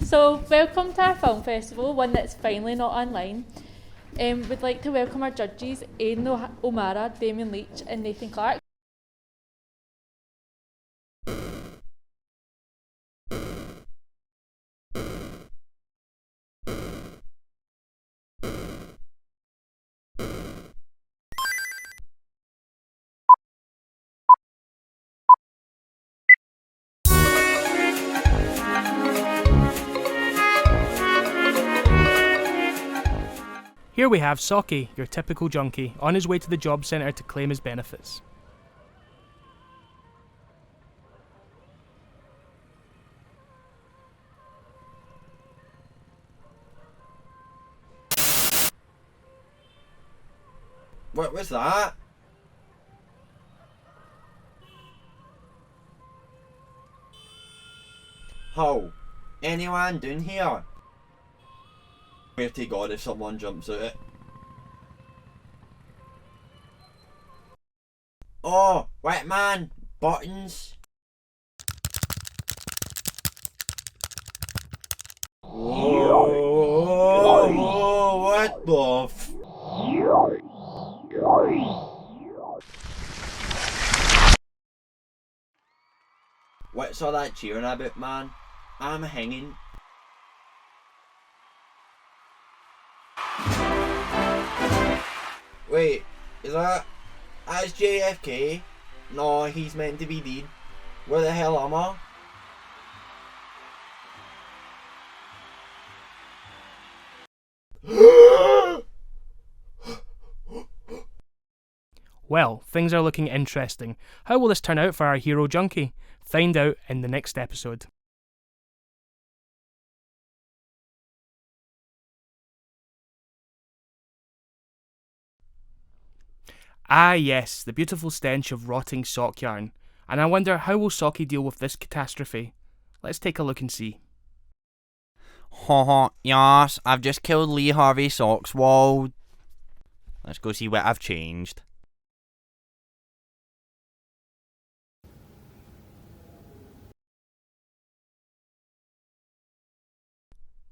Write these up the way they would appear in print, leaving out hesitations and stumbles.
So, welcome to our film festival, one that's finally not online. We'd like to welcome our judges, Aidan O'Mara, Damien Leach and Nathan Clark. Here we have Socky, your typical junkie, on his way to the job centre to claim his benefits. What was that? Ho! Anyone down here? Swear to God if someone jumps at it. Oh, wait man! Buttons! Whoa, what the f... What's all that cheering about, man? I'm hanging. Wait, that's JFK? No, he's meant to be dead. Where the hell am I? Well, things are looking interesting. How will this turn out for our hero junkie? Find out in the next episode. Ah yes, the beautiful stench of rotting sock yarn. And I wonder how will Socky deal with this catastrophe? Let's take a look and see. Haha, yes, I've just killed Lee Harvey Sockswald. Let's go see what I've changed.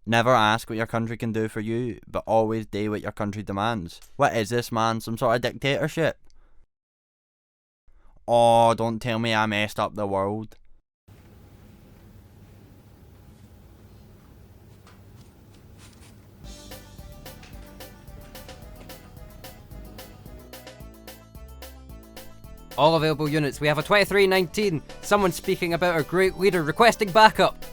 Never ask what your country can do for you, but always do what your country demands. What is this, man? Some sort of dictatorship? Oh, don't tell me I messed up the world. All available units, we have a 2319. Someone speaking about our great leader requesting backup.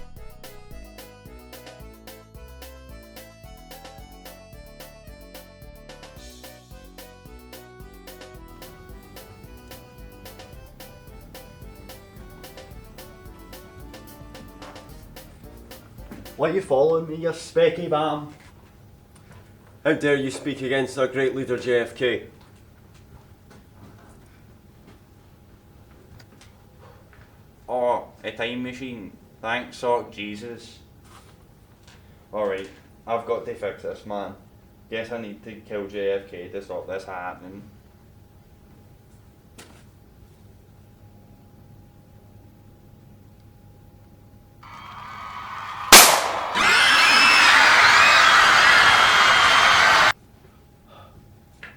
Why are you following me, you specky bam? How dare you speak against our great leader JFK? Oh, a time machine. Thanks, sock Jesus. Alright, I've got to fix this, man. Guess I need to kill JFK to stop this happening.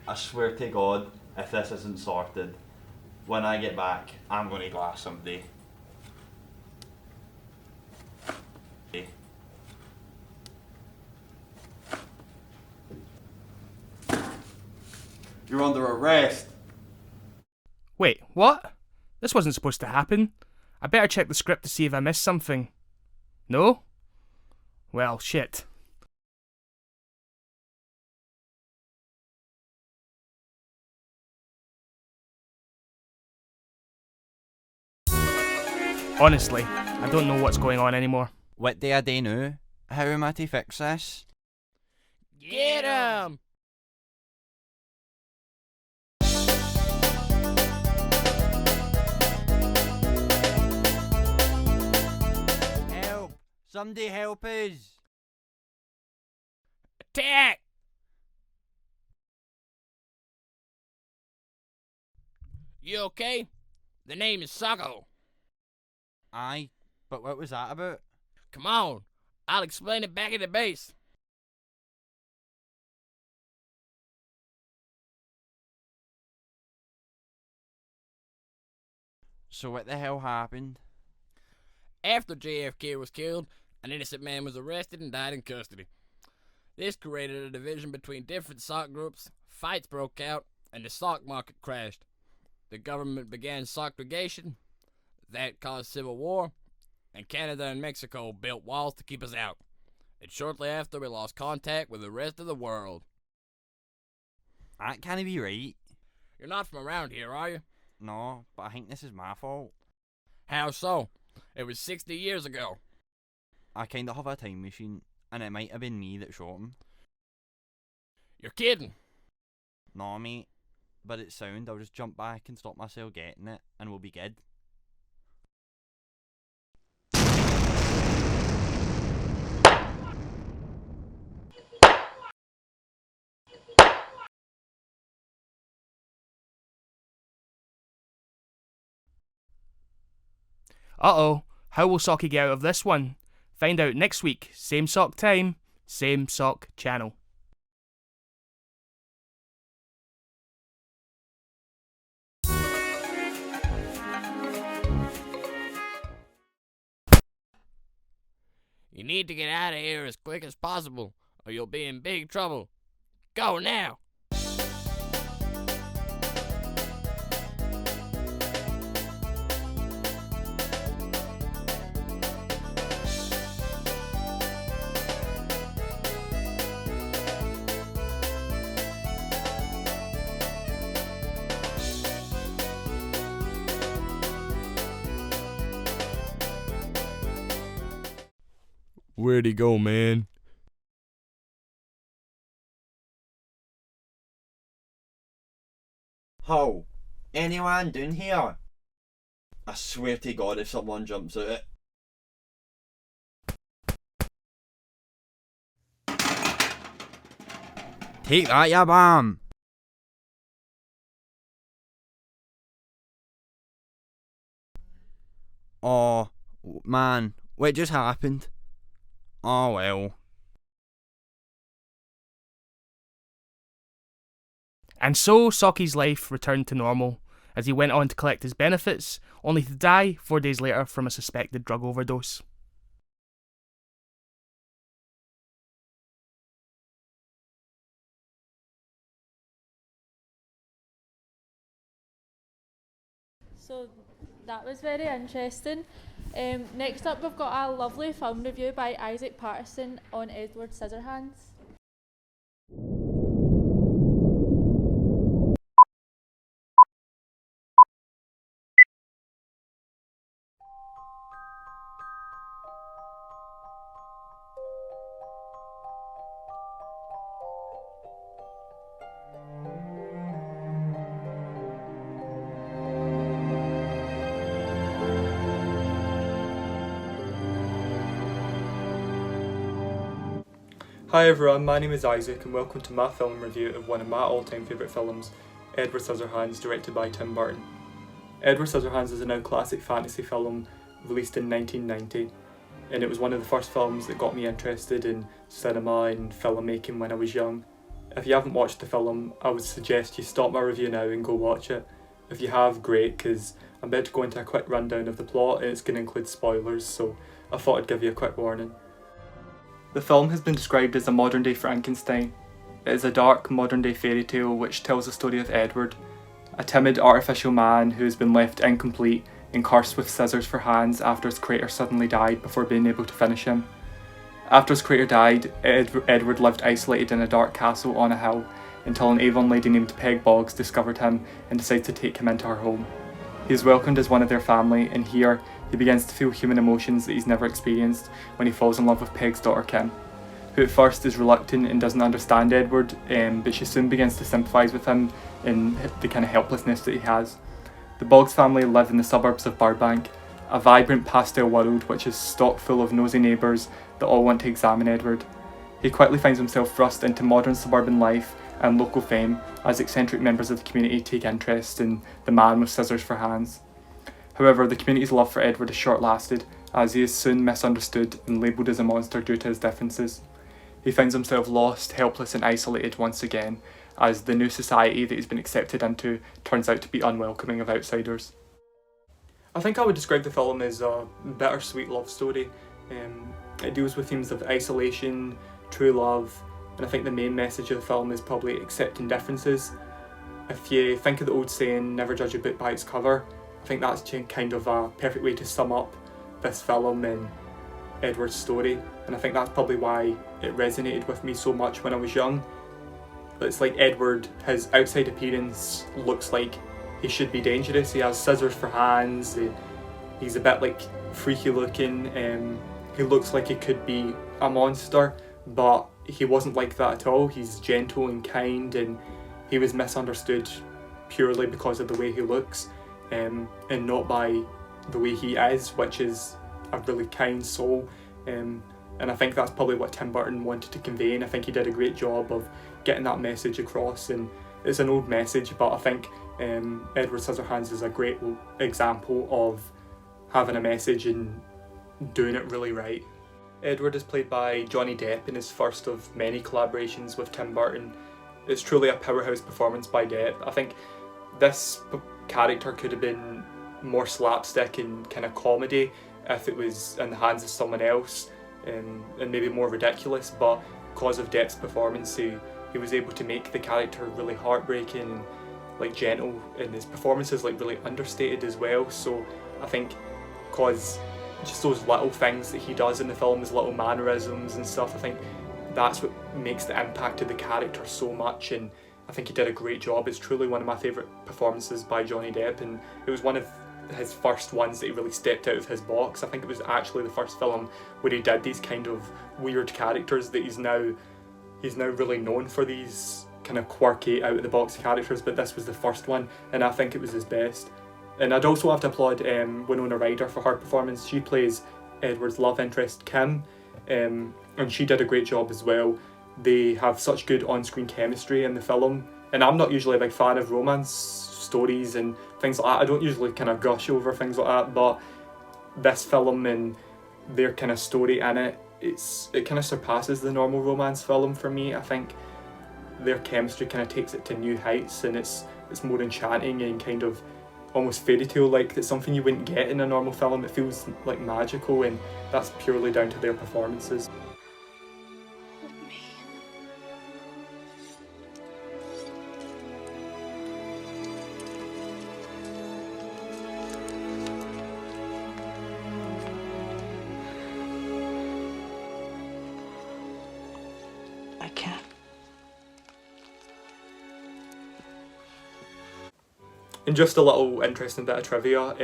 I swear to God, if this isn't sorted, when I get back, I'm going to glass somebody. You're under arrest. Wait, what? This wasn't supposed to happen. I better check the script to see if I missed something. No? Well, shit. Honestly, I don't know what's going on anymore. What do I do now? How am I to fix this? Get him! Help! Somebody help us! Attack! You okay? The name is Sago. Aye, but what was that about? Come on, I'll explain it back at the base. So what the hell happened? After JFK was killed, an innocent man was arrested and died in custody. This created a division between different sock groups, fights broke out, and the stock market crashed. The government began sockregation, that caused civil war, and Canada and Mexico built walls to keep us out. And shortly after, we lost contact with the rest of the world. That can't be right. You're not from around here, are you? No, but I think this is my fault. How so? It was 60 years ago. I kinda have a time machine, and it might have been me that shot him. You're kidding. No, mate. But it's sound, I'll just jump back and stop myself getting it, and we'll be good. Uh-oh, how will Socky get out of this one? Find out next week, same sock time, same sock channel. You need to get out of here as quick as possible, or you'll be in big trouble. Go now! Where'd he go, man? How? Anyone down here? I swear to God if someone jumps out it. Take that, ya bam! Oh, man, what just happened? Oh well. And so Socky's life returned to normal as he went on to collect his benefits, only to die 4 days later from a suspected drug overdose. So that was very interesting. Next up, we've got a lovely film review by Isaac Patterson on Edward Scissorhands. Hi everyone, my name is Isaac and welcome to my film review of one of my all-time favourite films, Edward Scissorhands, directed by Tim Burton. Edward Scissorhands is a now classic fantasy film released in 1990, and it was one of the first films that got me interested in cinema and filmmaking when I was young. If you haven't watched the film, I would suggest you stop my review now and go watch it. If you have, great, because I'm about to go into a quick rundown of the plot and it's going to include spoilers, so I thought I'd give you a quick warning. The film has been described as a modern-day Frankenstein. It is a dark, modern-day fairy tale which tells the story of Edward, a timid, artificial man who has been left incomplete and cursed with scissors for hands after his creator suddenly died before being able to finish him. After his creator died, Edward lived isolated in a dark castle on a hill until an Avon lady named Peg Boggs discovered him and decided to take him into her home. He is welcomed as one of their family, and here he begins to feel human emotions that he's never experienced when he falls in love with Peg's daughter Kim, who at first is reluctant and doesn't understand Edward, but she soon begins to sympathise with him in the kind of helplessness that he has. The Boggs family live in the suburbs of Burbank, a vibrant pastel world which is stock full of nosy neighbours that all want to examine Edward. He quickly finds himself thrust into modern suburban life and local fame as eccentric members of the community take interest in the man with scissors for hands. However, the community's love for Edward is short-lasted as he is soon misunderstood and labelled as a monster due to his differences. He finds himself lost, helpless and isolated once again, as the new society that he's been accepted into turns out to be unwelcoming of outsiders. I think I would describe the film as a bittersweet love story. It deals with themes of isolation, true love, and I think the main message of the film is probably accepting differences. If you think of the old saying, never judge a book by its cover, I think that's kind of a perfect way to sum up this film and Edward's story, and I think that's probably why it resonated with me so much when I was young. It's like Edward, his outside appearance looks like he should be dangerous. He has scissors for hands, he's a bit like freaky looking, he looks like he could be a monster, but he wasn't like that at all. He's gentle and kind, and he was misunderstood purely because of the way he looks, and not by the way he is, which is a really kind soul. And I think that's probably what Tim Burton wanted to convey, and I think he did a great job of getting that message across. And it's an old message, but I think Edward Scissorhands is a great example of having a message and doing it really right. Edward is played by Johnny Depp in his first of many collaborations with Tim Burton. It's truly a powerhouse performance by Depp. I think this character could have been more slapstick and kind of comedy if it was in the hands of someone else, and maybe more ridiculous, but because of Depp's performance he was able to make the character really heartbreaking and like gentle, and his performance is like really understated as well. So I think because just those little things that he does in the film, his little mannerisms and stuff, I think that's what makes the impact of the character so much, and I think he did a great job. It's truly one of my favourite performances by Johnny Depp, and it was one of his first ones that he really stepped out of his box. I think it was actually the first film where he did these kind of weird characters that he's now really known for, these kind of quirky out of the box characters, but this was the first one and I think it was his best. And I'd also have to applaud Winona Ryder for her performance. She plays Edward's love interest Kim, and she did a great job as well. They have such good on-screen chemistry in the film, and I'm not usually a big fan of romance stories and things like that. I don't usually kind of gush over things like that, but this film and their kind of story in it, it kind of surpasses the normal romance film for me. I think their chemistry kind of takes it to new heights, and it's more enchanting and kind of almost fairy tale like. It's something you wouldn't get in a normal film. It feels like magical, and that's purely down to their performances. I can't. And just a little interesting bit of trivia,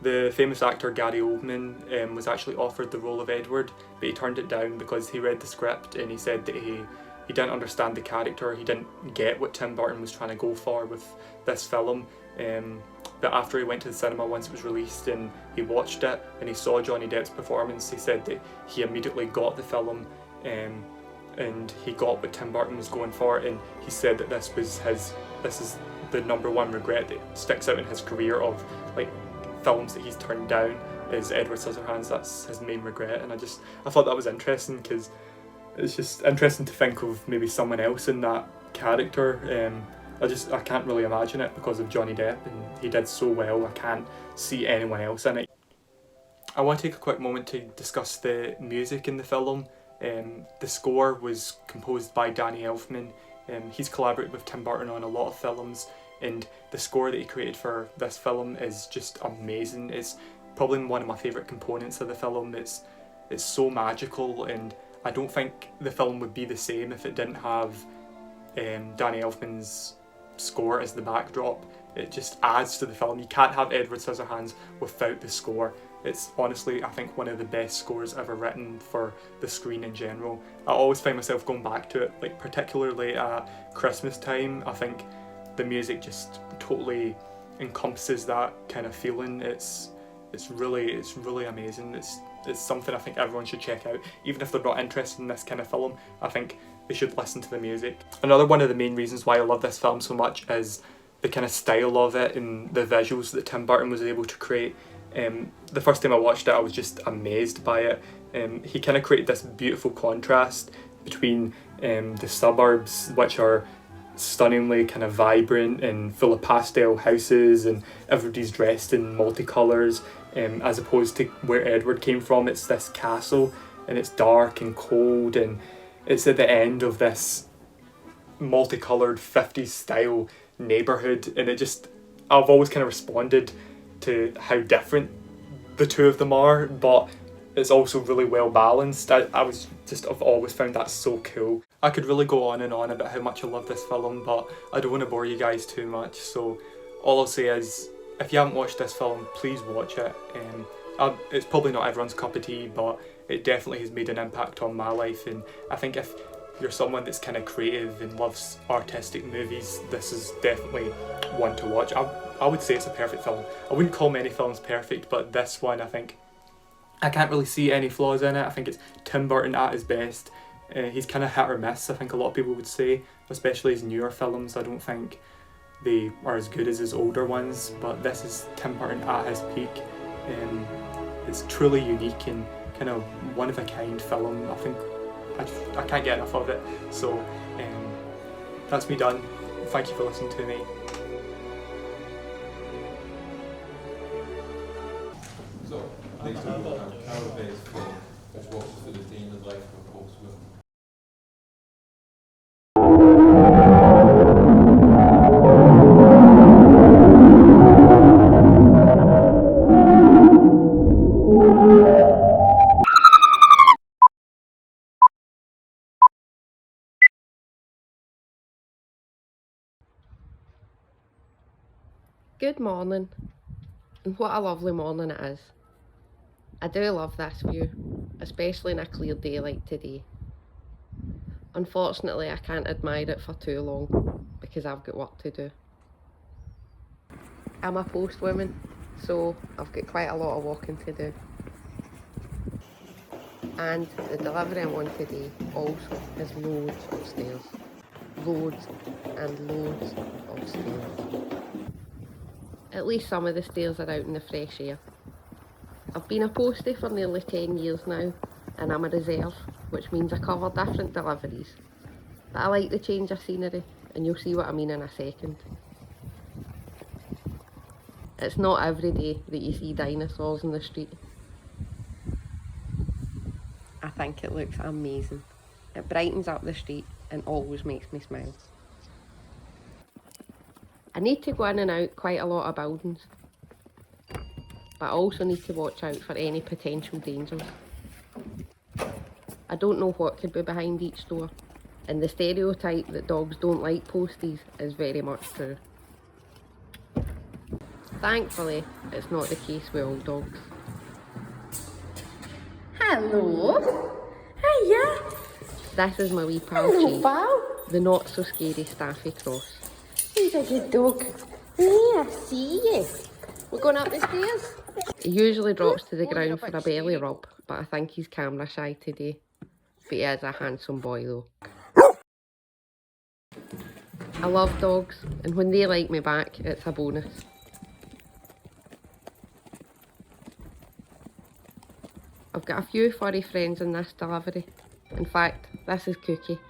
the famous actor Gary Oldman was actually offered the role of Edward, but he turned it down because he read the script and he said that he didn't understand the character, he didn't get what Tim Burton was trying to go for with this film. But after he went to the cinema once it was released and he watched it and he saw Johnny Depp's performance, he said that he immediately got the film, and he got what Tim Burton was going for, and he said that this is the number one regret that sticks out in his career of like films that he's turned down is Edward Scissorhands. That's his main regret, and I thought that was interesting because it's just interesting to think of maybe someone else in that character. I can't really imagine it because of Johnny Depp, and he did so well. I can't see anyone else in it. I want to take a quick moment to discuss the music in the film. The score was composed by Danny Elfman. He's collaborated with Tim Burton on a lot of films, and the score that he created for this film is just amazing. It's probably one of my favourite components of the film. It's so magical, and I don't think the film would be the same if it didn't have Danny Elfman's score as the backdrop. It just adds to the film. You can't have Edward Scissorhands without the score. It's honestly, I think, one of the best scores ever written for the screen in general. I always find myself going back to it, like particularly at Christmas time. I think the music just totally encompasses that kind of feeling. It's really amazing. It's something I think everyone should check out. Even if they're not interested in this kind of film, I think they should listen to the music. Another one of the main reasons why I love this film so much is the kind of style of it and the visuals that Tim Burton was able to create. The first time I watched it, I was just amazed by it. He kind of created this beautiful contrast between the suburbs, which are stunningly kind of vibrant and full of pastel houses and everybody's dressed in multicolours, as opposed to where Edward came from. It's this castle and it's dark and cold, and it's at the end of this multicoloured 50s style neighbourhood, and I've always kind of responded to how different the two of them are, but it's also really well balanced. I've always found that so cool. I could really go on and on about how much I love this film, but I don't want to bore you guys too much, so all I'll say is, if you haven't watched this film, please watch it. It's probably not everyone's cup of tea, but it definitely has made an impact on my life, and I think if you're someone that's kind of creative and loves artistic movies, this is definitely one to watch. I would say it's a perfect film. I wouldn't call many films perfect, but this one, I think, I can't really see any flaws in it. I think it's Tim Burton at his best. He's kind of hit or miss, I think a lot of people would say, especially his newer films. I don't think they are as good as his older ones, but this is Tim Burton at his peak. It's truly unique and kind of one of a kind film. I think I can't get enough of it. So that's me done. Thank you for listening to me. So, next up we'll have Carol Bay's film, which walks through the day in the life of a postman. Good morning, and what a lovely morning it is. I do love this view, especially in a clear day like today. Unfortunately, I can't admire it for too long because I've got work to do. I'm a postwoman, so I've got quite a lot of walking to do. And the delivery I'm on today also has loads of stairs. Loads and loads of stairs. At least some of the stairs are out in the fresh air. I've been a postie for nearly 10 years now, and I'm a reserve, which means I cover different deliveries. But I like the change of scenery, and you'll see what I mean in a second. It's not every day that you see dinosaurs in the street. I think it looks amazing. It brightens up the street and always makes me smile. I need to go in and out quite a lot of buildings, but I also need to watch out for any potential dangers. I don't know what could be behind each door, and the stereotype that dogs don't like posties is very much true. Thankfully, it's not the case with all dogs. Hello. Hiya. This is my wee pal Hello, Chase, pal. the not so scary Staffy Cross. He's a good dog. Yeah, I see you. We're going up the stairs. He usually drops to the ground for a belly rub, but I think he's camera shy today. But he is a handsome boy though. I love dogs, and when they like me back, it's a bonus. I've got a few furry friends in this delivery. In fact, this is Cookie.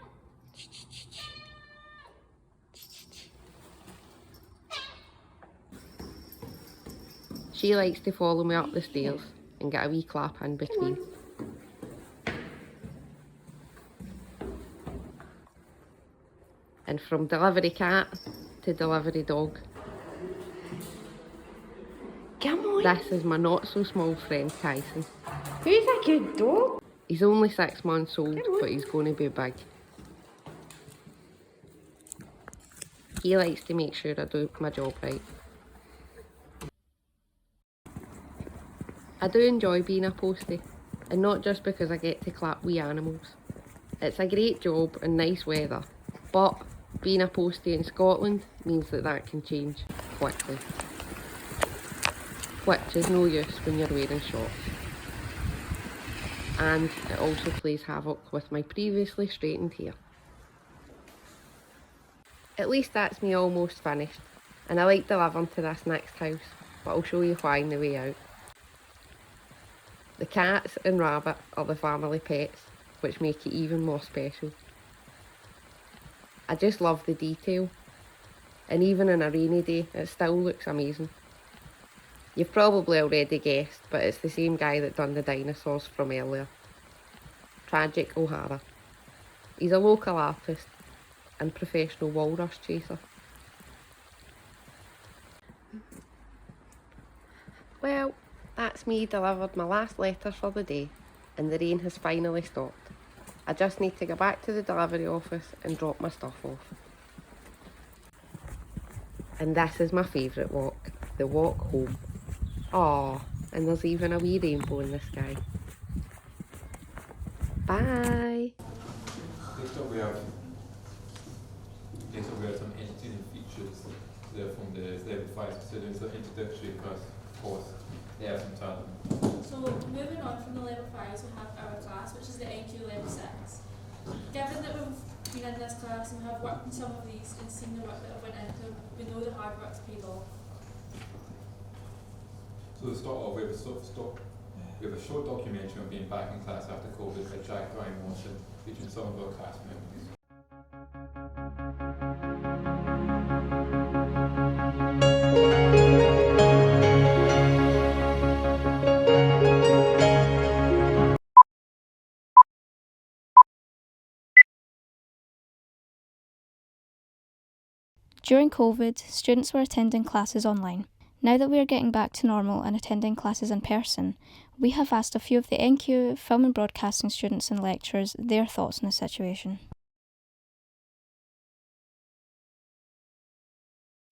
She likes to follow me up the stairs and get a wee clap in between. And from delivery cat to delivery dog. Come on. This is my not so small friend Tyson. Who's a good dog? He's only 6 months old, but he's going to be big. He likes to make sure I do my job right. I do enjoy being a postie, and not just because I get to clap wee animals. It's a great job and nice weather, but being a postie in Scotland means that can change quickly. Which is no use when you're wearing shorts. And it also plays havoc with my previously straightened hair. At least that's me almost finished, and I like delivering to this next house, but I'll show you why on the way out. The cats and rabbit are the family pets, which make it even more special. I just love the detail, and even on a rainy day, it still looks amazing. You've probably already guessed, but it's the same guy that done the dinosaurs from earlier. Tragic O'Hara. He's a local artist and professional walrus chaser. Well, that's me delivered my last letter for the day, and the rain has finally stopped. I just need to go back to the delivery office and drop my stuff off. And this is my favourite walk, the walk home. Aww, and there's even a wee rainbow in the sky. Bye! Next up we have some entertaining features there from the level 5 students, the introductory course. They have some time. So moving on from the level 5s, we have our class, which is the NQ level 6. Given that we've been in this class and have worked in some of these and seen the work that I went into, we know the hard work's paid off. So to start off, we have a short documentary on being back in class after COVID by Jack Ryan Watson, featuring some of our class members. During COVID, students were attending classes online. Now that we are getting back to normal and attending classes in person, we have asked a few of the NQ film and broadcasting students and lecturers their thoughts on the situation.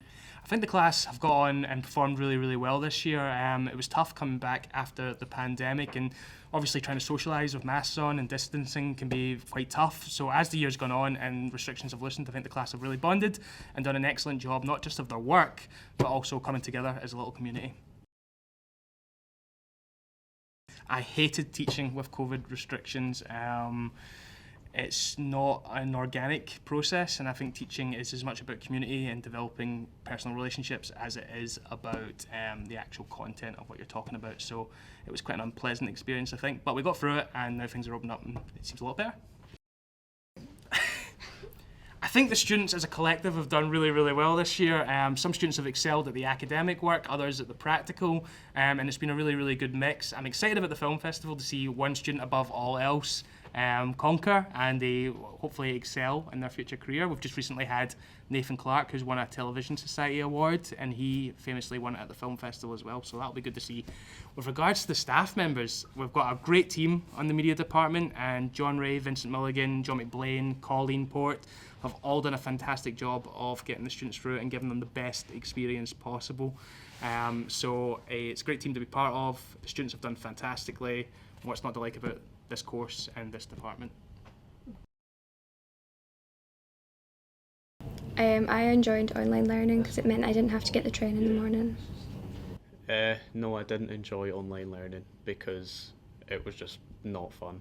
I think the class have got on and performed really, really well this year. It was tough coming back after the pandemic, and obviously trying to socialise with masks on and distancing can be quite tough. So as the year's gone on and restrictions have loosened, I think the class have really bonded and done an excellent job, not just of their work, but also coming together as a little community. I hated teaching with COVID restrictions. It's not an organic process, and I think teaching is as much about community and developing personal relationships as it is about the actual content of what you're talking about. So it was quite an unpleasant experience, I think, but we got through it and now things are opening up and it seems a lot better. I think the students as a collective have done really, really well this year. Some students have excelled at the academic work, others at the practical, and it's been a really, really good mix. I'm excited about the film festival to see one student above all else conquer and they hopefully excel in their future career. We've just recently had Nathan Clark, who's won a Television Society Award, and he famously won it at the film festival as well, so that'll be good to see. With regards to the staff members, we've got a great team on the media department, and John Ray, Vincent Mulligan, John McBlain, Colleen Port have all done a fantastic job of getting the students through it and giving them the best experience possible. So it's a great team to be part of. The students have done fantastically. What's not to like about this course and this department? I enjoyed online learning because it meant I didn't have to get the train in the morning. No, I didn't enjoy online learning because it was just not fun.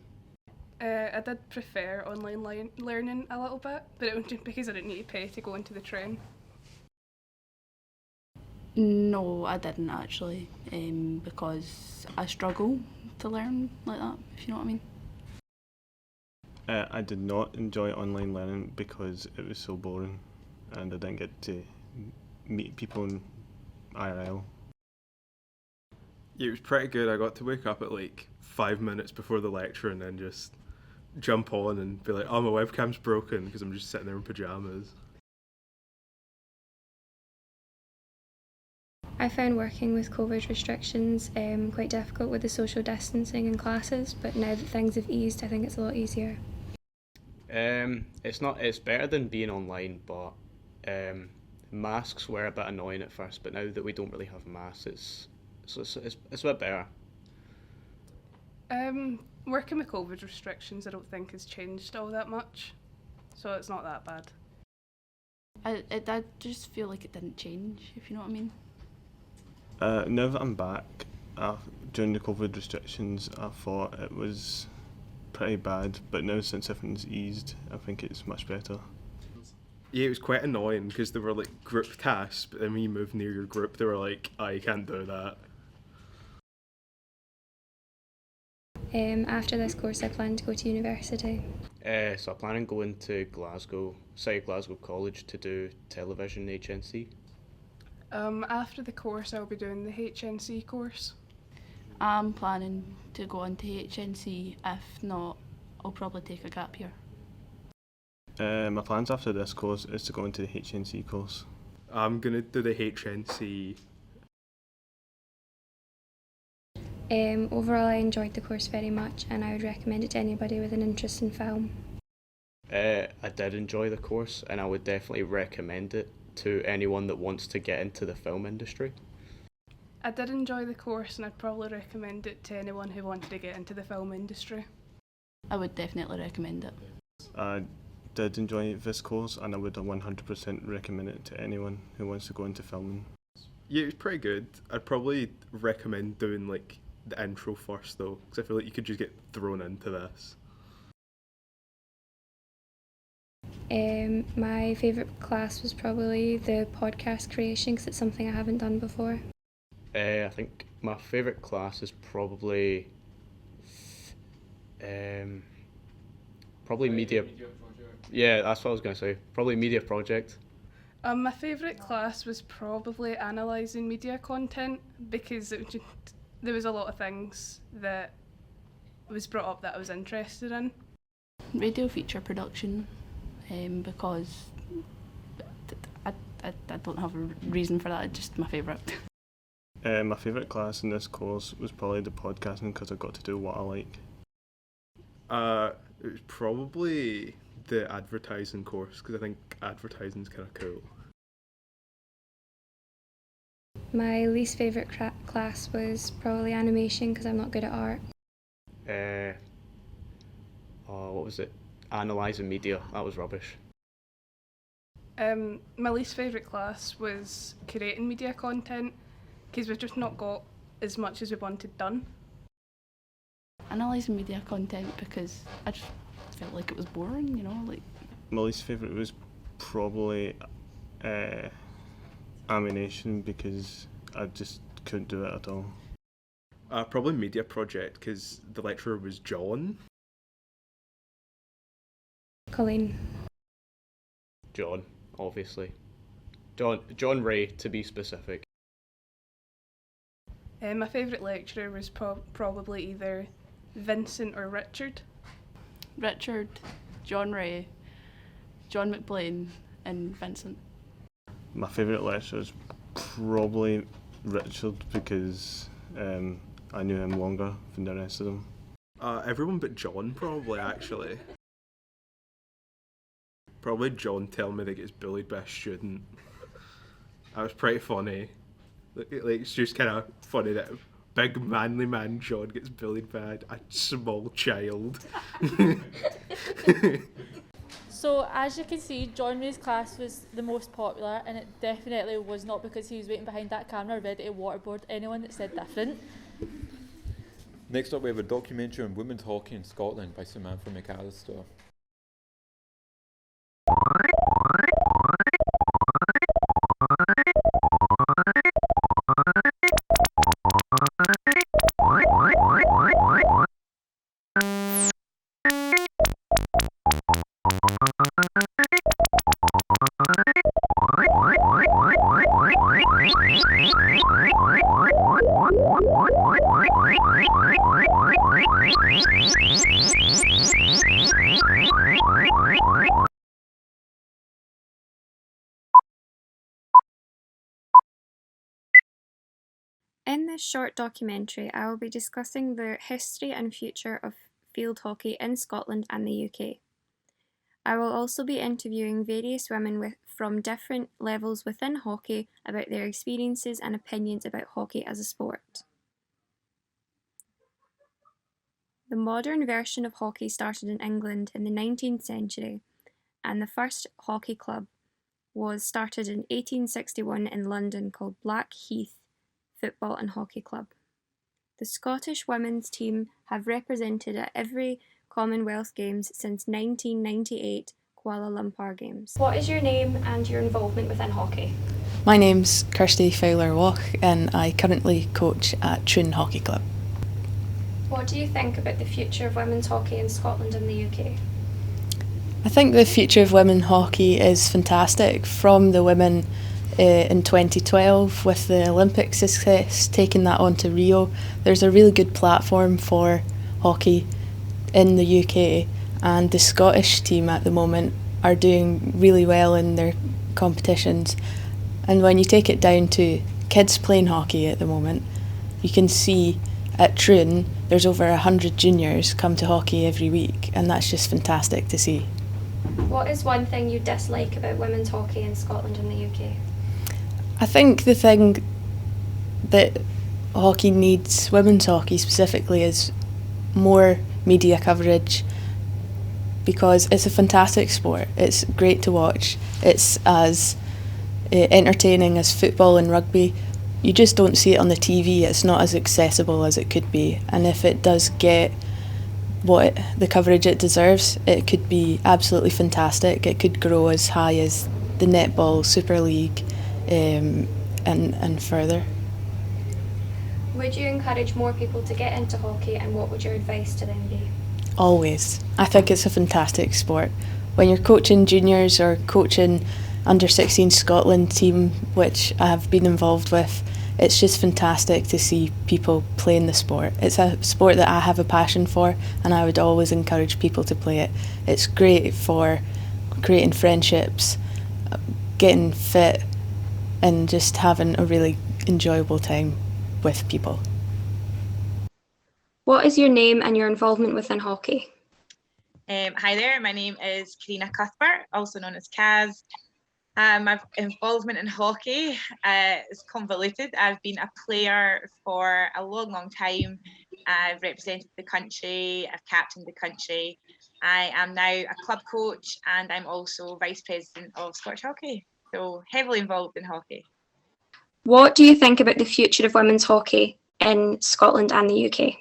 I did prefer online learning a little bit, but it was just because I didn't need to pay to go into the train. No, I didn't actually, because I struggle to learn like that, if you know what I mean. I did not enjoy online learning because it was so boring and I didn't get to meet people in IRL. Yeah, it was pretty good. I got to wake up at like 5 minutes before the lecture and then just jump on and be like, oh, my webcam's broken, because I'm just sitting there in pyjamas. I found working with COVID restrictions quite difficult with the social distancing in classes, but now that things have eased, I think it's a lot easier. It's better than being online, but masks were a bit annoying at first, but now that we don't really have masks, it's a bit better. Working with COVID restrictions I don't think has changed all that much, so it's not that bad. I just feel like it didn't change, if you know what I mean. Now that I'm back, during the COVID restrictions, I thought it was pretty bad, but now since everything's eased, I think it's much better. Yeah, it was quite annoying because they were like group tasks, but then when you move near your group, they were like, oh, you can't do that. After this course, I plan to go to university. So I plan on going to Glasgow, South Glasgow College to do television HNC. After the course, I'll be doing the HNC course. I'm planning to go on to HNC. If not, I'll probably take a gap year. My plans after this course is to go into the HNC course. I'm going to do the HNC. Overall, I enjoyed the course very much, and I would recommend it to anybody with an interest in film. I did enjoy the course, and I would definitely recommend it to anyone that wants to get into the film industry. I did enjoy the course, and I'd probably recommend it to anyone who wanted to get into the film industry. I would definitely recommend it. I did enjoy this course, and I would 100% recommend it to anyone who wants to go into filming. Yeah, it was pretty good. I'd probably recommend doing like the intro first though, because I feel like you could just get thrown into this. My favourite class was probably the podcast creation, because it's something I haven't done before. I think my favourite class is probably media. Yeah, that's what I was going to say. Probably media project. My favourite class was probably analysing media content, because there was a lot of things that was brought up that I was interested in. Radio feature production, because I don't have a reason for that, it's just my favourite. My favourite class in this course was probably the podcasting, because I got to do what I like. It was probably the advertising course, because I think advertising's kind of cool. My least favourite class was probably animation, because I'm not good at art. What was it? Analysing media. That was rubbish. My least favourite class was creating media content, because we've just not got as much as we wanted done. Analysing media content, because I just felt like it was boring, My least favourite was probably animation, because I just couldn't do it at all. Probably media project, because the lecturer was John. Colleen. John, obviously. John Ray, to be specific. My favourite lecturer was probably either Vincent or Richard. Richard, John Ray, John McBlain, and Vincent. My favourite lecturer is probably Richard, because I knew him longer than the rest of them. Everyone but John, probably, actually. Probably John telling me that he gets bullied by a student. That was pretty funny. Like it's just kind of funny that big manly man John gets bullied by a small child. So as you can see, John Ray's class was the most popular, and it definitely was not because he was waiting behind that camera ready to waterboard anyone that said different. Next up we have a documentary on women's hockey in Scotland by Samantha McAllister. In this short documentary, I will be discussing the history and future of field hockey in Scotland and the UK. I will also be interviewing various women from different levels within hockey about their experiences and opinions about hockey as a sport. The modern version of hockey started in England in the 19th century, and the first hockey club was started in 1861 in London called Blackheath Football and Hockey Club. The Scottish women's team have represented at every Commonwealth Games since 1998 Kuala Lumpur Games. What is your name and your involvement within hockey? My name's, Kirsty Fowler-Walk, and I currently coach at Troon Hockey Club. What do you think about the future of women's hockey in Scotland and the UK? I think the future of women hockey is fantastic. From the women in 2012 with the Olympic success, taking that on to Rio, there's a really good platform for hockey in the UK, and the Scottish team at the moment are doing really well in their competitions. And when you take it down to kids playing hockey at the moment, you can see at Troon there's over 100 juniors come to hockey every week, and that's just fantastic to see. What is one thing you dislike about women's hockey in Scotland and the UK? I think the thing that hockey needs, women's hockey specifically, is more media coverage, because it's a fantastic sport. It's great to watch. It's as entertaining as football and rugby. You just don't see it on the TV. It's not as accessible as it could be. And if it does get the coverage it deserves, it could be absolutely fantastic. It could grow as high as the Netball Super League and further. Would you encourage more people to get into hockey, and what would your advice to them be? Always. I think it's a fantastic sport. When you're coaching juniors or coaching under 16 Scotland team, which I have been involved with, it's just fantastic to see people playing the sport. It's a sport that I have a passion for, and I would always encourage people to play it. It's great for creating friendships, getting fit, and just having a really enjoyable time with people. What is your name and your involvement within hockey? Hi there, my name is Karina Cuthbert, also known as Kaz. My involvement in hockey is convoluted. I've been a player for a long time. I've represented the country, I've captained the country. I am now a club coach, and I'm also Vice President of Scottish Hockey, so heavily involved in hockey. What do you think about the future of women's hockey in Scotland and the UK?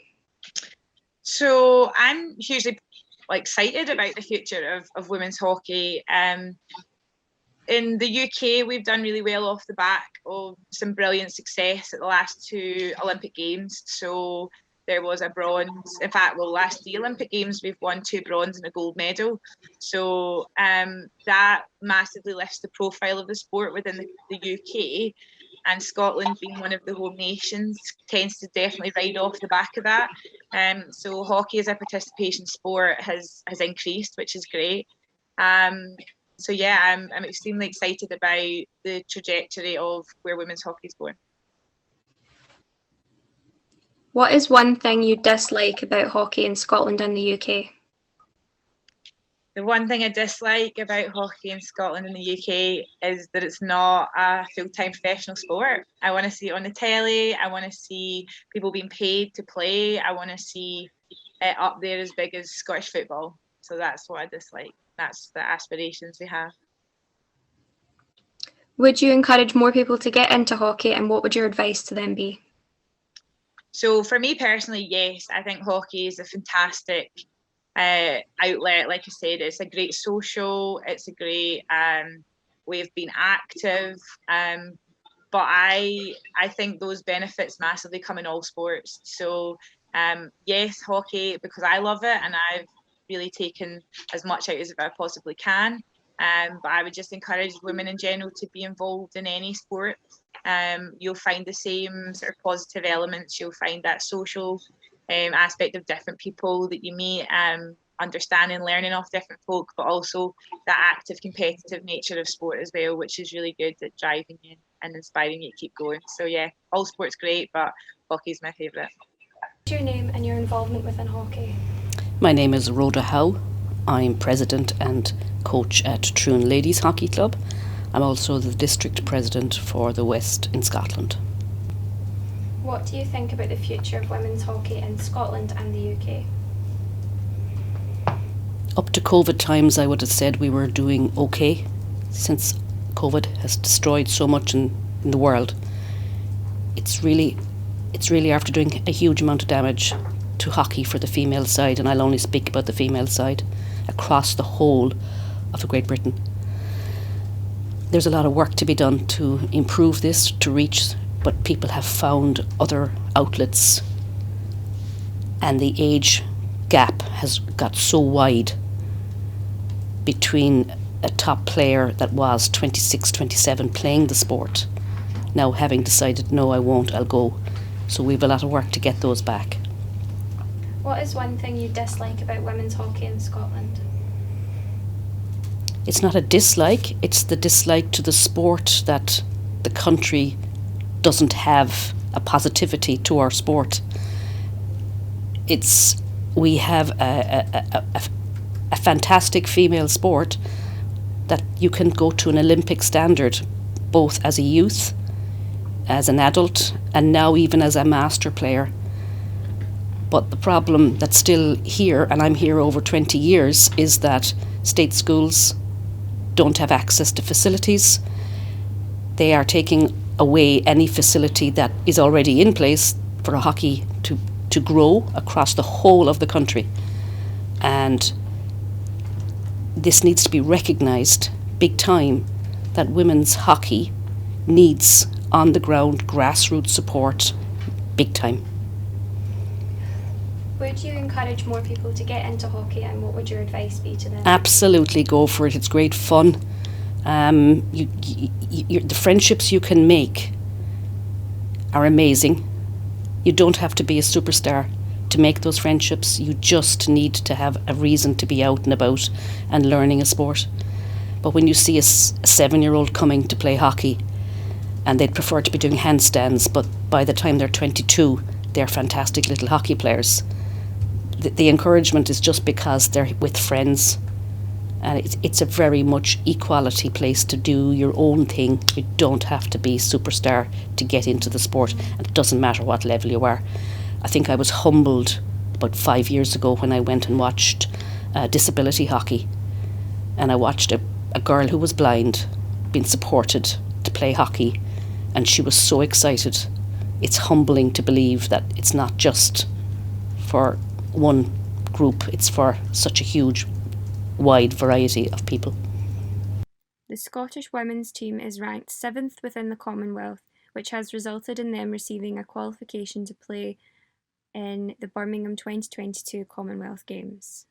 So I'm hugely excited about the future of women's hockey. In the UK, we've done really well off the back of some brilliant success at the last 2 Olympic Games. So there was a bronze. In fact, last the Olympic Games, we've won 2 bronze and a gold medal. So that massively lifts the profile of the sport within the UK. And Scotland, being one of the home nations, tends to definitely ride off the back of that. So hockey as a participation sport has increased, which is great. So yeah, I'm extremely excited about the trajectory of where women's hockey is going. What is one thing you dislike about hockey in Scotland and the UK? The one thing I dislike about hockey in Scotland and the UK is that it's not a full-time professional sport. I want to see it on the telly. I want to see people being paid to play. I want to see it up there as big as Scottish football. So that's what I dislike. That's the aspirations we have. Would you encourage more people to get into hockey, and what would your advice to them be? So for me personally, yes, I think hockey is a fantastic outlet. Like I said, it's a great social, it's a great way of being active. But I think those benefits massively come in all sports. So yes, hockey, because I love it and I've really taken as much out as I possibly can. But I would just encourage women in general to be involved in any sport. You'll find the same sort of positive elements. You'll find that social aspect of different people that you meet, understanding, learning off different folk, but also that active, competitive nature of sport as well, which is really good at driving you and inspiring you to keep going. So yeah, all sport's great, but hockey's my favourite. What's your name and your involvement within hockey? My name is Rhoda Howe. I'm president and coach at Troon Ladies Hockey Club. I'm also the district president for the West in Scotland. What do you think about the future of women's hockey in Scotland and the UK? Up to COVID times, I would have said we were doing okay, since COVID has destroyed so much in the world. It's really after doing a huge amount of damage to hockey for the female side, and I'll only speak about the female side, across the whole of Great Britain. There's a lot of work to be done to improve this, to reach, but people have found other outlets and the age gap has got so wide between a top player that was 26, 27 playing the sport, now having decided, no, I won't, I'll go. So we have a lot of work to get those back. What is one thing you dislike about women's hockey in Scotland? It's not a dislike, it's the dislike to the sport that the country doesn't have a positivity to our sport. We have a fantastic female sport that you can go to an Olympic standard, both as a youth, as an adult, and now even as a master player. But the problem that's still here, and I'm here over 20 years, is that state schools don't have access to facilities. They are taking away any facility that is already in place for hockey to grow across the whole of the country. And this needs to be recognised big time, that women's hockey needs on the ground grassroots support big time. Would you encourage more people to get into hockey, and what would your advice be to them? Absolutely go for it. It's great fun. The friendships you can make are amazing. You don't have to be a superstar to make those friendships. You just need to have a reason to be out and about and learning a sport. But when you see a 7-year-old coming to play hockey, and they'd prefer to be doing handstands, but by the time they're 22, they're fantastic little hockey players. The encouragement is just because they're with friends. And it's a very much equality place to do your own thing. You don't have to be a superstar to get into the sport, and it doesn't matter what level you are. I think I was humbled about 5 years ago when I went and watched disability hockey, and I watched a girl who was blind being supported to play hockey, and she was so excited. It's humbling to believe that it's not just for one group, it's for such a huge wide variety of people. The Scottish women's team is ranked 7th within the Commonwealth, which has resulted in them receiving a qualification to play in the Birmingham 2022 Commonwealth Games.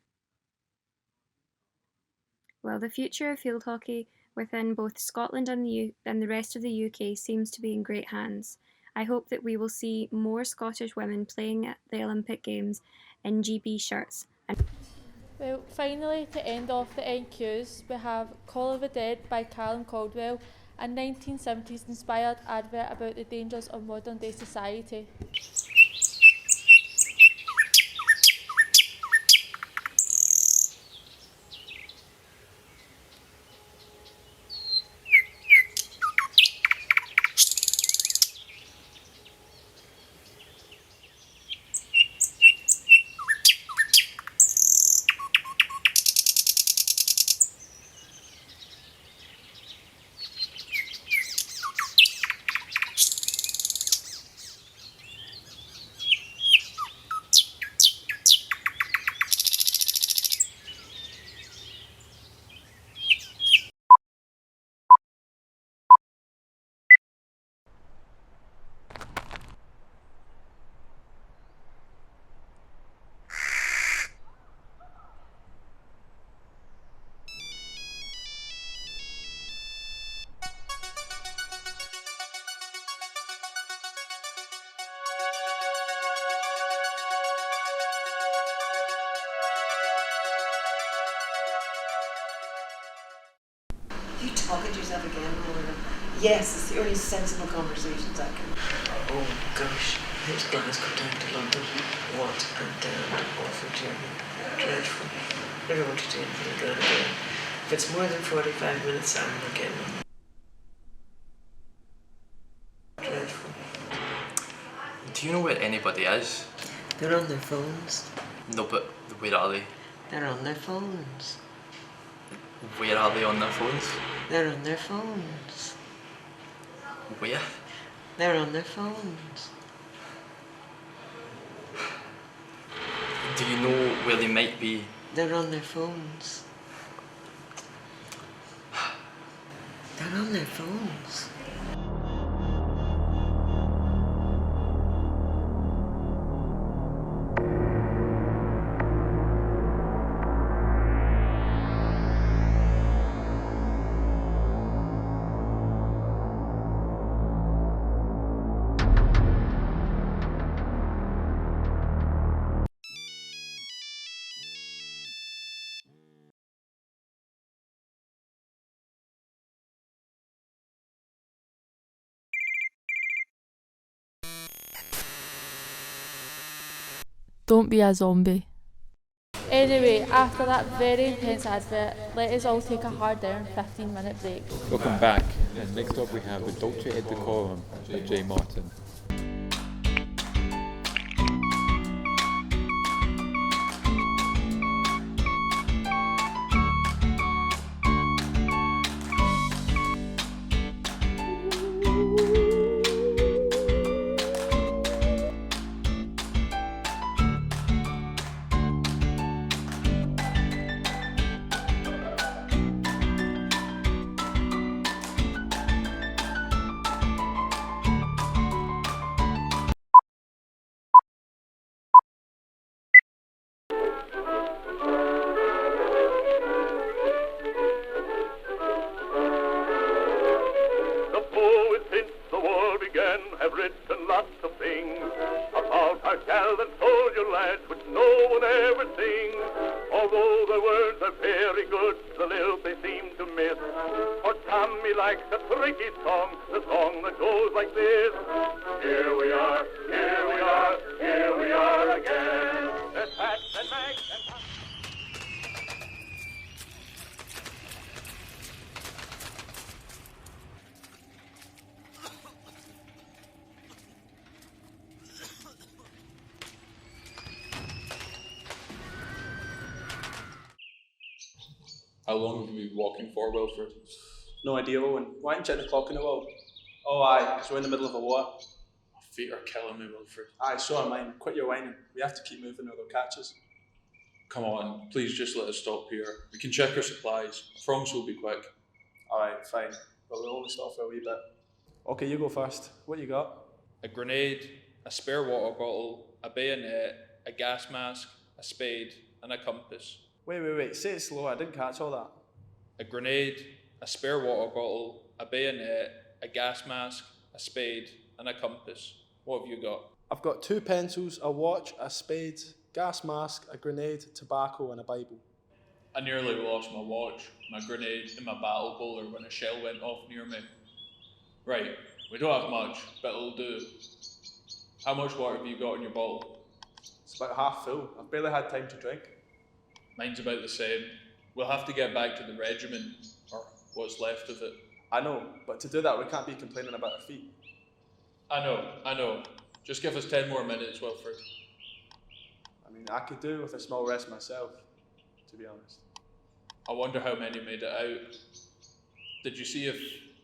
While the future of field hockey within both Scotland and the rest of the UK seems to be in great hands, I hope that we will see more Scottish women playing at the Olympic Games in GB shirts. Well, finally, to end off the NQs, we have Call of the Dead by Callum Caldwell, a 1970s inspired advert about the dangers of modern day society. You talking to yourself again, Morgan? Yes, it's the only sensible conversations I can. Oh gosh, here's Glasgow down to London. What a damned awful journey. Dreadful. Never want to do anything like that again. If it's more than 45 minutes, I'm not getting on. Dreadful. Do you know where anybody is? They're on their phones. No, but where are they? They're on their phones. Where are they on their phones? They're on their phones. Where? They're on their phones. Do you know where they might be? They're on their phones. They're on their phones. Don't be a zombie. Anyway, after that very intense advert, let us all take a hard-earned 15-minute break. Welcome back, and next up we have the Dulce et Decorum by Jay Martin. How long have you been walking for, Wilfred? No idea, Owen. Why didn't you check the clock in the wall? Oh, aye, because we're in the middle of a war. My feet are killing me, Wilfred. Aye, so are mine. Quit your whining. We have to keep moving or they'll catch us. Come on, please just let us stop here. We can check our supplies. I promise we'll be quick. Alright, fine. But we'll only stop for a wee bit. Okay, you go first. What you got? A grenade, a spare water bottle, a bayonet, a gas mask, a spade, and a compass. Wait. Say it slow. I didn't catch all that. A grenade, a spare water bottle, a bayonet, a gas mask, a spade, and a compass. What have you got? I've got 2 pencils, a watch, a spade, gas mask, a grenade, tobacco, and a Bible. I nearly lost my watch, my grenade, and my battle bowler when a shell went off near me. Right, we don't have much, but it'll do. How much water have you got in your bottle? It's about half full. I've barely had time to drink. Mine's about the same. We'll have to get back to the regiment, or what's left of it. I know, but to do that we can't be complaining about our feet. I know. Just give us 10 more minutes, Wilfred. I mean, I could do with a small rest myself, to be honest. I wonder how many made it out. Did you see if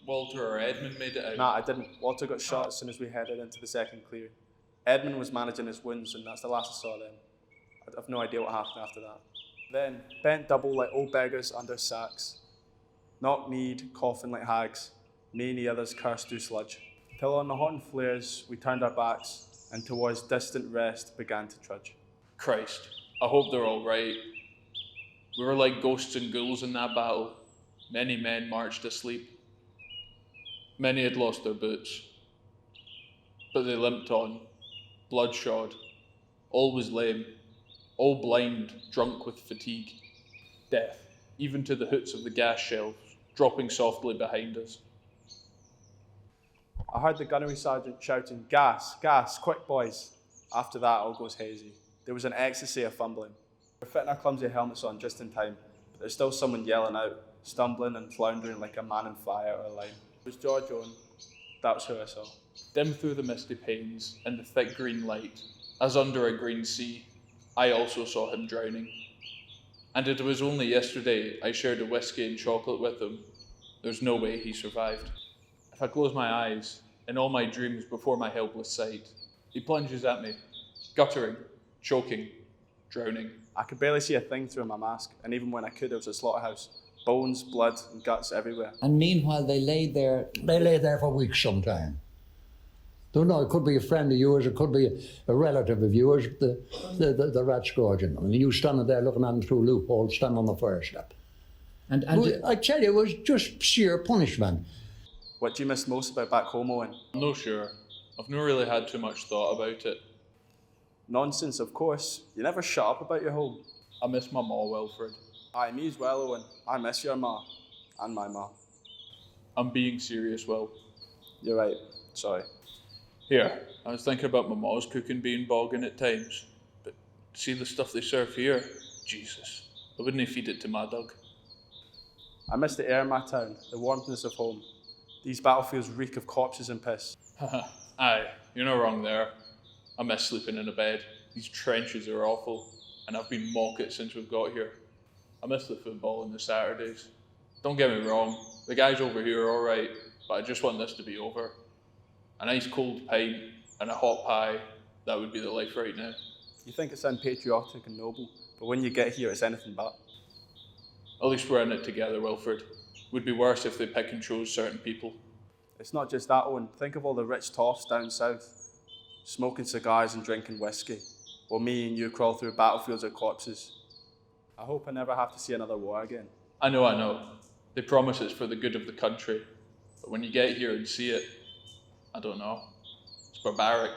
Walter or Edmund made it out? Nah, I didn't. Walter got shot as soon as we headed into the second clear. Edmund was managing his wounds, and that's the last I saw of them. I've no idea what happened after that. Then, bent double like old beggars under sacks, knock-kneed, coughing like hags, many others cursed through sludge. Till on the hot flares we turned our backs, and towards distant rest began to trudge. Christ, I hope they're all right. We were like ghosts and ghouls in that battle. Many men marched asleep. Many had lost their boots. But they limped on, bloodshot. All was lame, all blind, drunk with fatigue. Death, even to the hoots of the gas shells, dropping softly behind us. I heard the gunnery sergeant shouting, "Gas, gas, quick boys." After that, all goes hazy. There was an ecstasy of fumbling. We're fitting our clumsy helmets on just in time, but there's still someone yelling out, stumbling and floundering like a man in fire or line. It was George Owen. That was who I saw. Dim through the misty panes and the thick green light, as under a green sea, I also saw him drowning. And it was only yesterday I shared a whiskey and chocolate with him. There's no way he survived. If I close my eyes, in all my dreams before my helpless sight, he plunges at me, guttering, choking, drowning. I could barely see a thing through my mask, and even when I could, it was a slaughterhouse. Bones, blood, and guts everywhere. And meanwhile, they lay there for weeks sometime. Don't know, it could be a friend of yours, it could be a relative of yours, the rat scourging them. And you standing there looking at them through loopholes, standing on the fire step. And I tell you, it was just sheer punishment. What do you miss most about back home, Owen? I'm not sure. I've not really had too much thought about it. Nonsense, of course. You never shut up about your home. I miss my ma, Wilfred. Aye, me as well, Owen. I miss your ma. And my ma. I'm being serious, Will. You're right. Sorry. Here, I was thinking about my ma's cooking being bogging at times, but See the stuff they serve here? Jesus, I wouldn't feed it to my dog. I miss the air in my town, the warmthness of home. These battlefields reek of corpses and piss. Aye, you're not wrong there. I miss sleeping in a bed. These trenches are awful, and I've been mock it since we've got here. I miss the football and the Saturdays. Don't get me wrong, the guys over here are alright, but I just want this to be over. A nice cold pint and a hot pie, that would be the life right now. You think it sounds patriotic and noble, but when you get here, it's anything but. At least we're in it together, Wilfred. Would be worse if they pick and chose certain people. It's not just that, Owen. Think of all the rich toffs down south, smoking cigars and drinking whiskey, while me and you crawl through battlefields of corpses. I hope I never have to see another war again. I know. They promise it's for the good of the country, but when you get here and see it, I don't know. It's barbaric.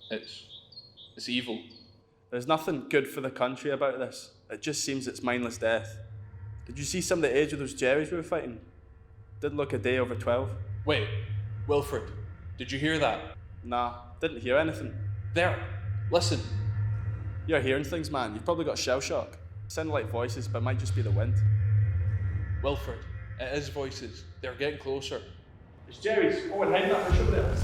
It's evil. There's nothing good for the country about this. It just seems it's mindless death. Did you see some of the age of those Jerrys we were fighting? Didn't look a day over 12. Wait, Wilfred, did you hear that? Nah, didn't hear anything. There, listen. You're hearing things, man. You've probably got shell shock. Sound like voices, but it might just be the wind. Wilfred, it is voices. They're getting closer. It's Jerry's. Owen, hide that bush over there.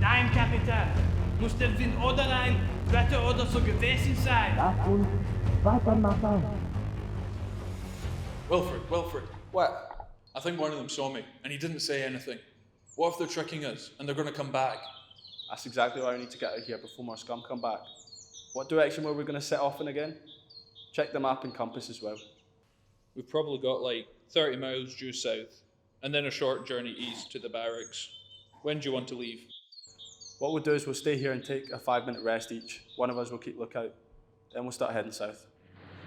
Nein, Kapitän. Muss der Wind oder ein Wetter oder so gewesen sein. Lass uns weitermachen. Wilfred, what? I think one of them saw me, and he didn't say anything. What if they're tricking us, and they're going to come back? That's exactly why we need to get out of here before more scum come back. What direction were we going to set off in again? Check the map and compass as well. We've probably got like 30 miles due south, and then a short journey east to the barracks. When do you want to leave? What we'll do is we'll stay here and take a 5-minute rest each. One of us will keep lookout. Then we'll start heading south.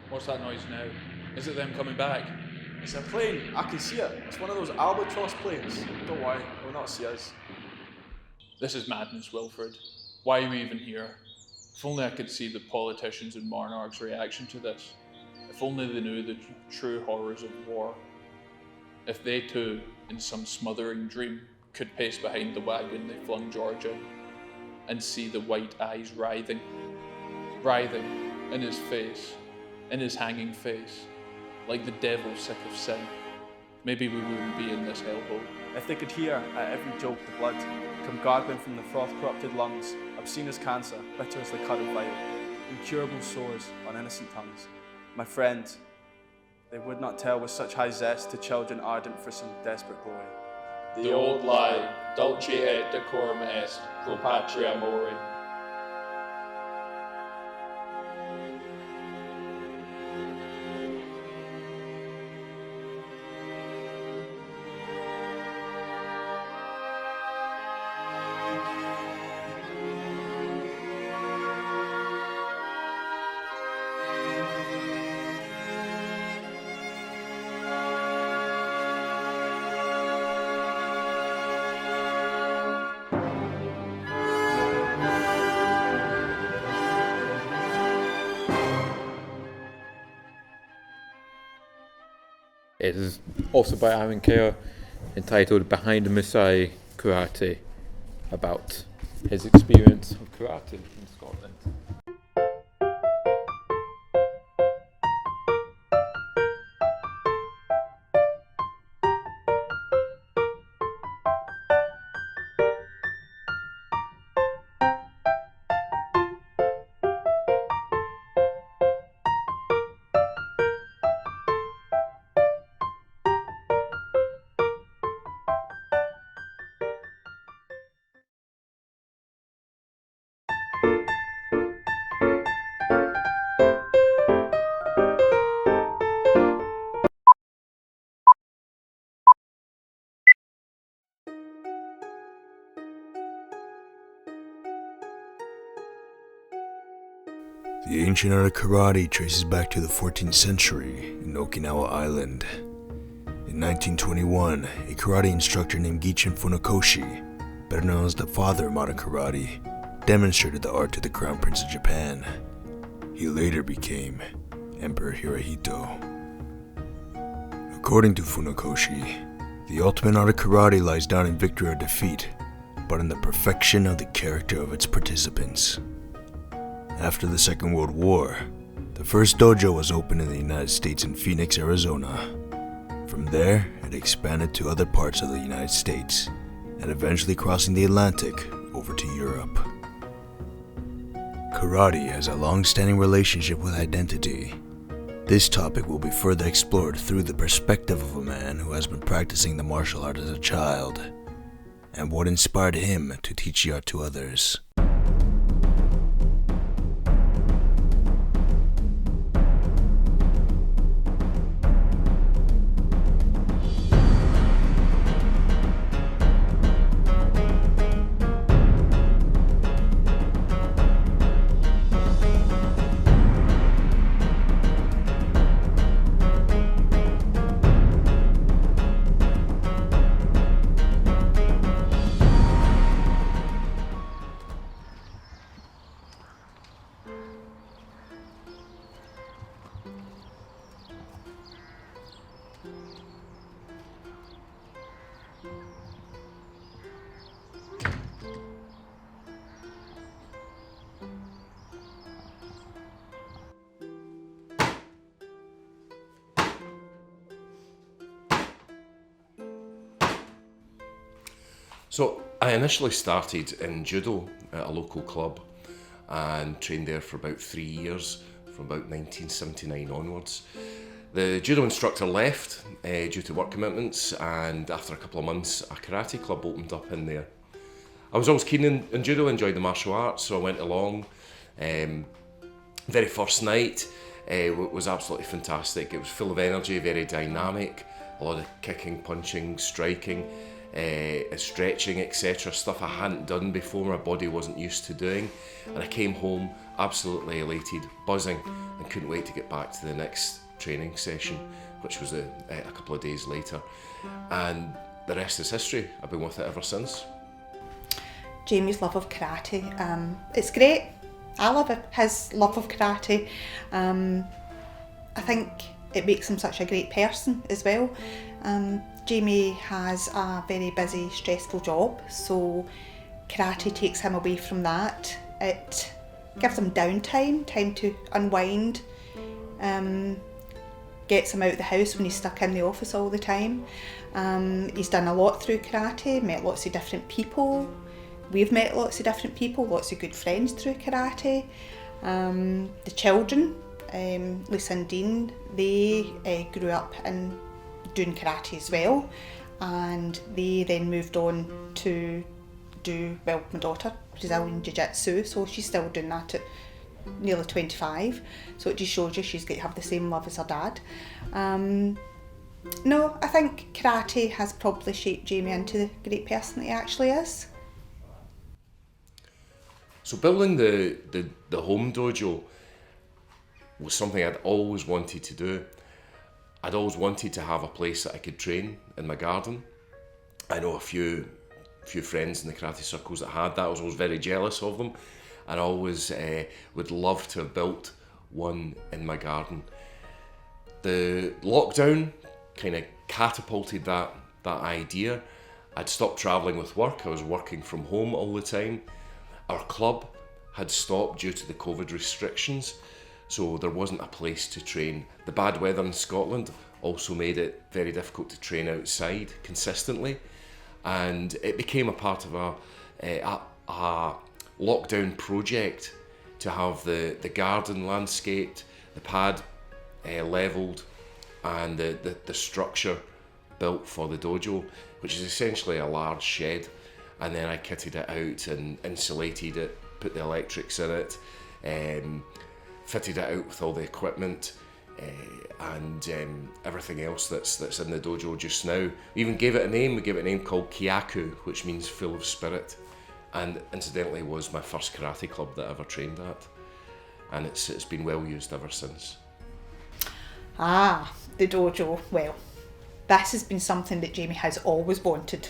What's that noise now? Is it them coming back? It's a plane. I can see it. It's one of those albatross planes. Don't worry, it will not see us. This is madness, Wilfred. Why are we even here? If only I could see the politicians and monarchs' reaction to this. If only they knew the true horrors of war. If they too, in some smothering dream, could pace behind the wagon they flung George in, and see the white eyes writhing in his face, in his hanging face, like the devil sick of sin. Maybe we wouldn't be in this hellhole. If they could hear at every joke the blood come gargling from the froth-corrupted lungs, obscene as cancer, bitter as the cud of vile, incurable sores on innocent tongues. My friend, they would not tell with such high zest to children ardent for some desperate glory. The old lie, dulce et decorum est, pro patria mori. It is also by Aaron Kerr, entitled Behind the Masai Karate, about his experience of karate in Scotland. The ancient art of karate traces back to the 14th century in Okinawa Island. In 1921, a karate instructor named Gichin Funakoshi, better known as the father of modern karate, demonstrated the art to the Crown Prince of Japan. He later became Emperor Hirohito. According to Funakoshi, the ultimate art of karate lies not in victory or defeat, but in the perfection of the character of its participants. After the Second World War, the first dojo was opened in the United States in Phoenix, Arizona. From there, it expanded to other parts of the United States, and eventually crossing the Atlantic over to Europe. Karate has a long-standing relationship with identity. This topic will be further explored through the perspective of a man who has been practicing the martial art as a child, and what inspired him to teach the art to others. So I initially started in judo at a local club and trained there for about 3 years, from about 1979 onwards. The judo instructor left due to work commitments, and after a couple of months a karate club opened up in there. I was always keen in judo, enjoyed the martial arts, so I went along. Very first night was absolutely fantastic. It was full of energy, very dynamic, a lot of kicking, punching, striking, stretching, etc. Stuff I hadn't done before, my body wasn't used to doing. And I came home absolutely elated, buzzing, and couldn't wait to get back to the next training session, which was a couple of days later. And the rest is history. I've been with it ever since. Jamie's love of karate, it's great. I love his love of karate. I think it makes him such a great person as well. Jamie has a very busy, stressful job, so karate takes him away from that. It gives him downtime, time to unwind, gets him out of the house when he's stuck in the office all the time. He's done a lot through karate, met lots of different people. We've met lots of different people, lots of good friends through karate. The children, Lisa and Dean, they grew up in doing karate as well, and they then moved on to do, well, my daughter, Brazilian Jiu-Jitsu, so she's still doing that at nearly 25, so it just shows you she's going to have the same love as her dad. No, I think karate has probably shaped Jamie into the great person that he actually is. So building the home dojo was something I'd always wanted to do. I'd always wanted to have a place that I could train in my garden. I know a few friends in the karate circles that had that. I was always very jealous of them, and I always would love to have built one in my garden. The lockdown kind of catapulted that idea. I'd stopped travelling with work. I was working from home all the time. Our club had stopped due to the COVID restrictions, so there wasn't a place to train. The bad weather in Scotland also made it very difficult to train outside consistently, and it became a part of a lockdown project to have the garden landscaped, the pad levelled, and the structure built for the dojo, which is essentially a large shed. And then I kitted it out and insulated it, put the electrics in it, fitted it out with all the equipment, and everything else that's in the dojo just now. We even gave it a name. We gave it a name called Kyaku, which means full of spirit, and incidentally was my first karate club that I ever trained at, and it's been well used ever since. The dojo. Well, this has been something that Jamie has always wanted,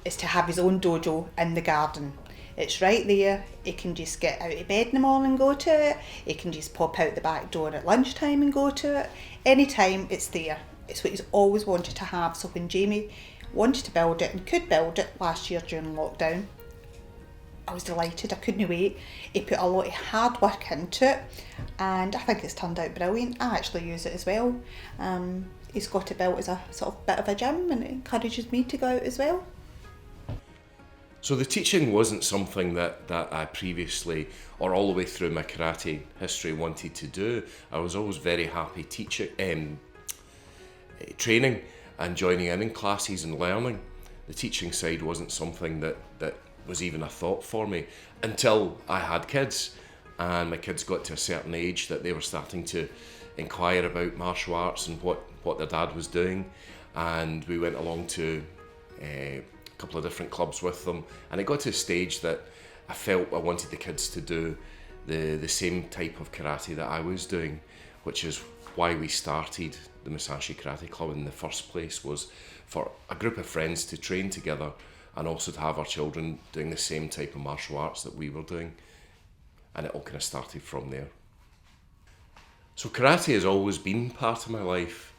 is to have his own dojo in the garden. It's right there. He can just get out of bed in the morning and go to it. He can just pop out the back door at lunchtime and go to it. Anytime, it's there. It's what he's always wanted to have. So when Jamie wanted to build it and could build it last year during lockdown, I was delighted. I couldn't wait. He put a lot of hard work into it, and I think it's turned out brilliant. I actually use it as well. He's got it built as a sort of bit of a gym, and it encourages me to go out as well. So the teaching wasn't something that I previously, or all the way through my karate history, wanted to do. I was always very happy teaching, training and joining in classes and learning. The teaching side wasn't something that was even a thought for me until I had kids, and my kids got to a certain age that they were starting to inquire about martial arts and what their dad was doing, and we went along to a couple of different clubs with them, and it got to a stage that I felt I wanted the kids to do the same type of karate that I was doing, which is why we started the Musashi Karate Club in the first place, was for a group of friends to train together and also to have our children doing the same type of martial arts that we were doing. And it all kind of started from there. So karate has always been part of my life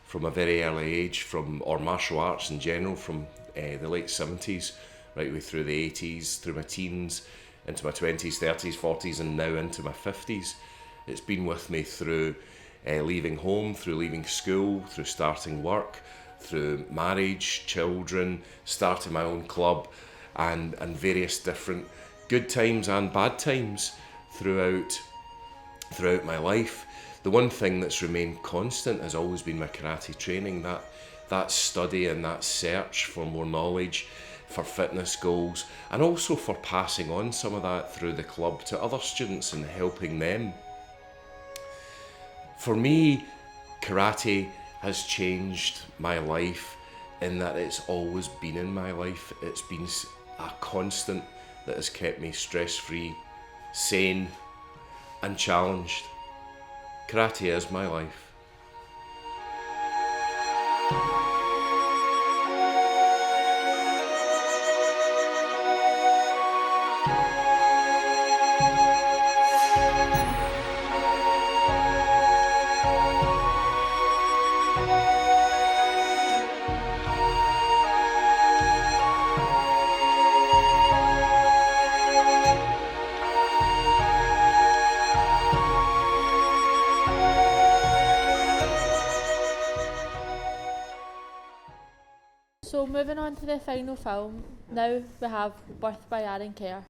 from a very early age, or martial arts in general, from the late 70s, right way through the 80s, through my teens, into my 20s, 30s, 40s, and now into my 50s. It's been with me through leaving home, through leaving school, through starting work, through marriage, children, starting my own club, and various different good times and bad times throughout my life. The one thing that's remained constant has always been my karate training, that study and that search for more knowledge, for fitness goals, and also for passing on some of that through the club to other students and helping them. For me, karate has changed my life in that it's always been in my life. It's been a constant that has kept me stress-free, sane, and challenged. Karate is my life. So moving on to the final film, now we have Birth by Aaron Kerr.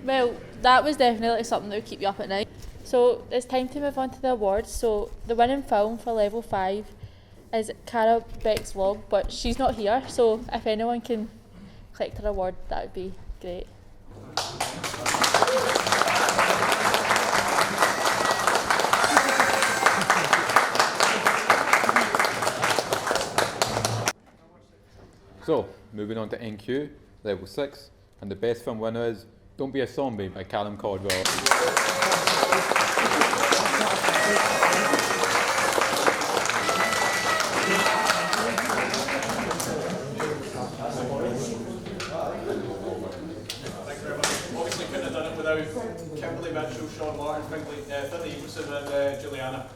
Well, that was definitely something that would keep you up at night. So it's time to move on to the awards. So the winning film for level 5 is Cara Beck's Vlog, but she's not here, so if anyone can collect her award, that would be great. So, moving on to NQ, level 6, and the best film winner is Don't Be a Zombie by Callum Caldwell. Obviously couldn't have done it without Kimberly Mitchell, Sean Martin, Finley Eagleson and Juliana.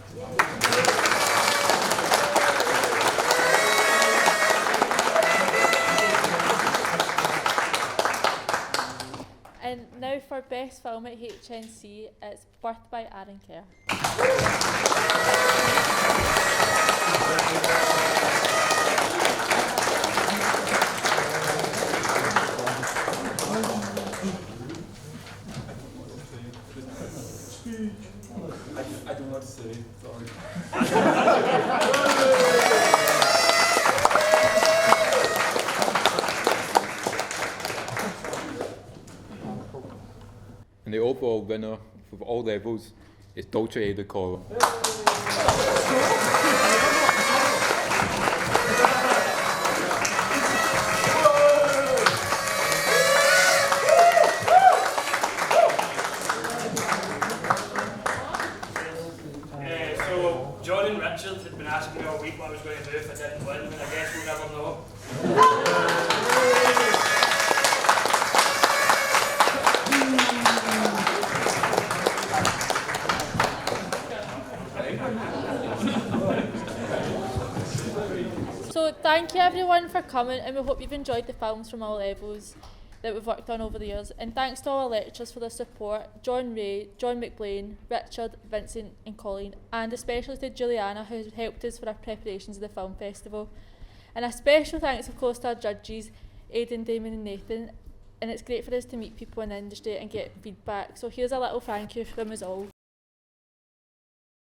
And now for best film at HNC, it's Birth by Aaron Kerr. I don't know what to say, sorry. And the overall winner for all levels is Dolce Decoro. So John and Richard had been asking me all week what I was going to do if I didn't win, and I guess we'll never know. So thank you everyone for coming, and we hope you've enjoyed the films from all levels that we've worked on over the years. And thanks to all our lecturers for their support, John Ray, John McBlain, Richard, Vincent and Colleen, and especially to Juliana, who helped us for our preparations of the film festival. And a special thanks of course to our judges, Aidan, Damon and Nathan. And it's great for us to meet people in the industry and get feedback. So here's a little thank you from us all.